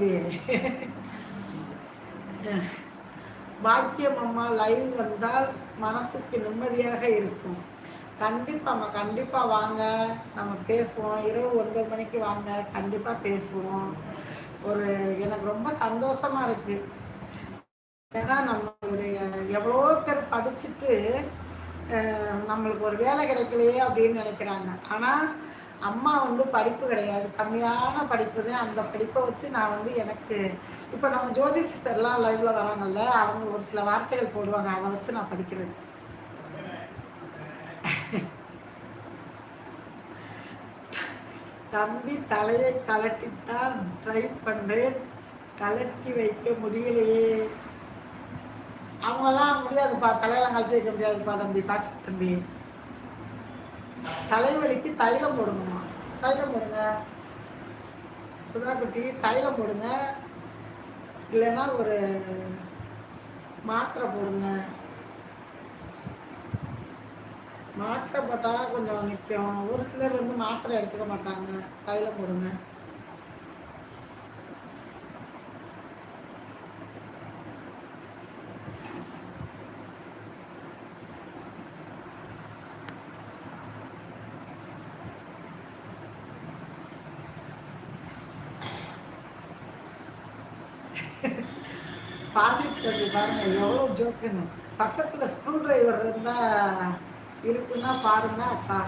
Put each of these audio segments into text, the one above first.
தம்பி. பாக்கியம் அம்மா லைவ் வந்தால் மனசுக்கு நிம்மதியாக இருக்கும். கண்டிப்பாம்மா, கண்டிப்பாக வாங்க, நம்ம பேசுவோம். இரவு 9 மணிக்கு வாங்க, கண்டிப்பாக பேசுவோம். ஒரு எனக்கு ரொம்ப சந்தோஷமாக இருக்குது. ஏன்னா நம்மளுடைய எவ்வளோ பேர் படிச்சுட்டு நம்மளுக்கு ஒரு வேலை கிடைக்கலையே அப்படின்னு நினைக்கிறாங்க. ஆனால் அம்மா வந்து படிப்பு கிடையாது, கம்மியான படிப்பு தான். அந்த படிப்பை வச்சு நான் வந்து எனக்கு இப்போ நம்ம ஜோதி சிஸ்டர்லாம் லைவில் வராங்கல்ல, அவங்க ஒரு சில வார்த்தைகள் போடுவாங்க, அதை வச்சு நான் படிக்கிறது. தம்பி தலையை கலட்டித்தான் ட்ரை பண்ணுறேன், கலட்டி வைக்க முடியலையே. அவங்கெல்லாம் முடியாதுப்பா, தலையெல்லாம் கழட்டி வைக்க முடியாதுப்பா தம்பி, காசு தம்பி. தலைவலிக்கு தைலம் போடுங்கம்மா, தைலம் போடுங்க சுதா குட்டி, தைலம் போடுங்க. இல்லைன்னா ஒரு மாத்திரை போடுங்க. மாத்திரை போட்டால் கொஞ்சம் நிற்கும். ஒரு சிலர் வந்து மாத்திரை எடுத்துக்க மாட்டாங்க, தைலம் போடுங்க. பாசிட்டிவ் தம்பி பாருங்க எவ்வளோ ஜோக்குன்னு. பக்கத்தில் ஸ்க்ரூ டிரைவர் இருந்தால் இருக்குன்னா பாருங்க அக்கா.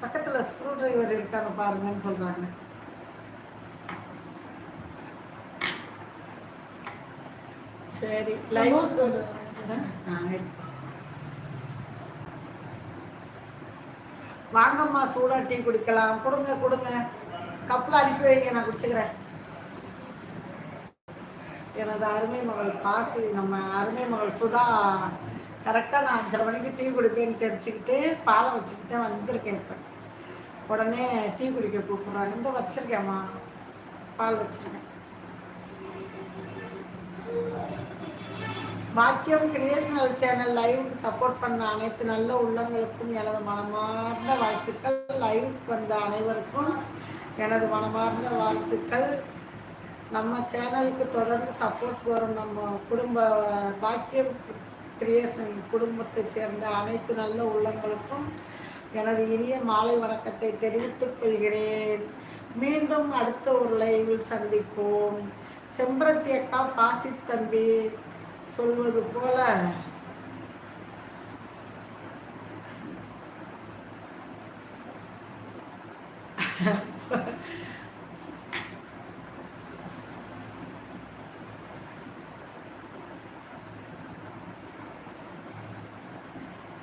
பக்கத்தில் ஸ்க்ரூ டிரைவர் இருக்கான்னு பாருங்கன்னு சொல்கிறாங்க. சரி, லைவ் எடுத்துக்கோ. வாங்கம்மா, சூடாக டீ குடிக்கலாம். கொடுங்க கொடுங்க, கப்பில் அனுப்பி வைங்க, நான் குடிச்சுக்கிறேன். எனது அருமை மகள் காசு, நம்ம அருமை மகள் சுதா கரெக்டாக நான் 5:30 மணிக்கு டீ குடிப்பேன்னு தெரிஞ்சுக்கிட்டு பாலை வச்சுக்கிட்டு வந்திருக்கேன். இப்போ உடனே டீ குடிக்க கூப்பிட்றாங்க. இந்த வச்சுருக்கேம்மா, பால் வச்சுருக்கேன். பாக்கியம் கிரியேஷனல் சேனல் லைவுக்கு சப்போர்ட் பண்ண அனைத்து நல்ல உள்ளங்களுக்கும் எனது மனமார்ந்த வாழ்த்துக்கள். லைவுக்கு வந்த அனைவருக்கும் எனது மனமார்ந்த வாழ்த்துக்கள். நம்ம சேனலுக்கு தொடர்ந்து சப்போர்ட் வரும் நம்ம குடும்ப பாக்கியம் கிரியேஷன் குடும்பத்தை சேர்ந்த அனைத்து நல்ல உள்ளங்களுக்கும் எனது இனிய மாலை வணக்கத்தை தெரிவித்துக் கொள்கிறேன். மீண்டும் அடுத்த ஒரு லைவில் சந்திப்போம். செம்பரத்தி அக்கா, பாசி தம்பி சொல்வது போல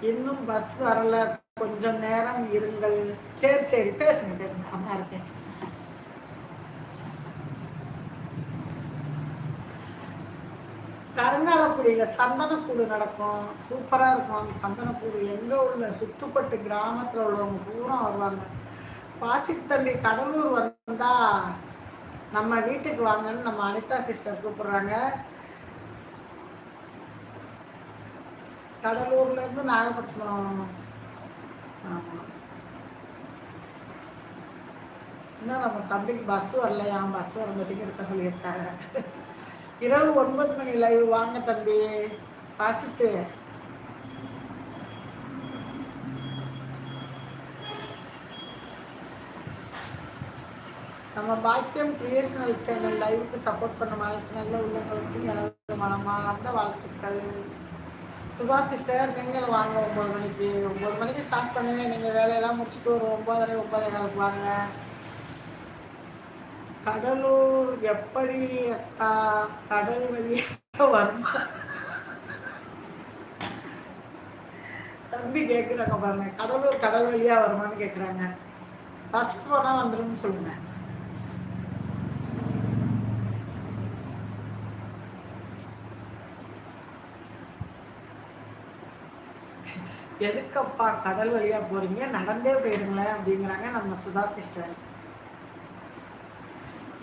இன்னும் பஸ் வரல, கொஞ்சம் நேரம் இருங்கள். சரி சரி, பேசுங்க பேசுங்க, அம்மா இருக்கேன். கருங்காலக்குடியில் சந்தனக்கூடு நடக்கும், சூப்பராக இருக்கும். அந்த சந்தனக்கூடு எங்கே உள்ள சுத்துப்பட்டு கிராமத்தில் உள்ளவங்க பூரா வருவாங்க. பாசித்தம்பி கடலூர் வந்தால் நம்ம வீட்டுக்கு வாங்கன்னு நம்ம அனிதா சிஸ்டர் கூப்பிட்றாங்க. கடலூர்லேருந்து நாகப்பட்டினம். ஆமாம், இன்னும் நம்ம தம்பிக்கு பஸ் வரலையா, பஸ் வர மாட்டேங்க இருக்க சொல்லியிருக்காங்க. இரவு 9 மணி லைவ் வாங்க தம்பி. வாசித்து நம்ம பாக்கியம் கிரியேஷனல் சேனல் லைவுக்கு சப்போர்ட் பண்ண அனைத்து நல்ல உள்ளங்களுக்கும் எனது மனமார்ந்த வாழ்த்துக்கள். சுதா சிஸ்டர், நீங்களும் வாங்க 9 மணிக்கு. 9 மணிக்கு ஸ்டார்ட் பண்ணுவேன். நீங்கள் வேலையெல்லாம் முடிச்சுட்டு ஒரு 9:30 9:15 வாங்க. கடலூர் எப்படி அக்கா, கடல் வழியாக வருமா தம்பி கேட்குறாங்க பாருங்க. கடலூர் கடல் வழியாக வருமானு கேட்குறாங்க. பஸ் போனால் வந்துடும் சொல்லுங்க. எதுக்கப்பா கடல் வழியா போறீங்க, நடந்தே போயிருங்களேன் அப்படிங்கிறாங்க நம்ம சுதா சிஸ்டர்.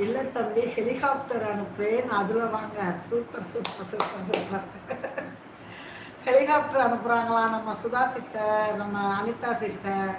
இல்லை தம்பி, ஹெலிகாப்டர் அனுப்புறேன், அதுல வாங்க. Super super super super. Helicopter அனுப்புறாங்களா நம்ம சுதா சிஸ்டர், நம்ம அனிதா சிஸ்டர்.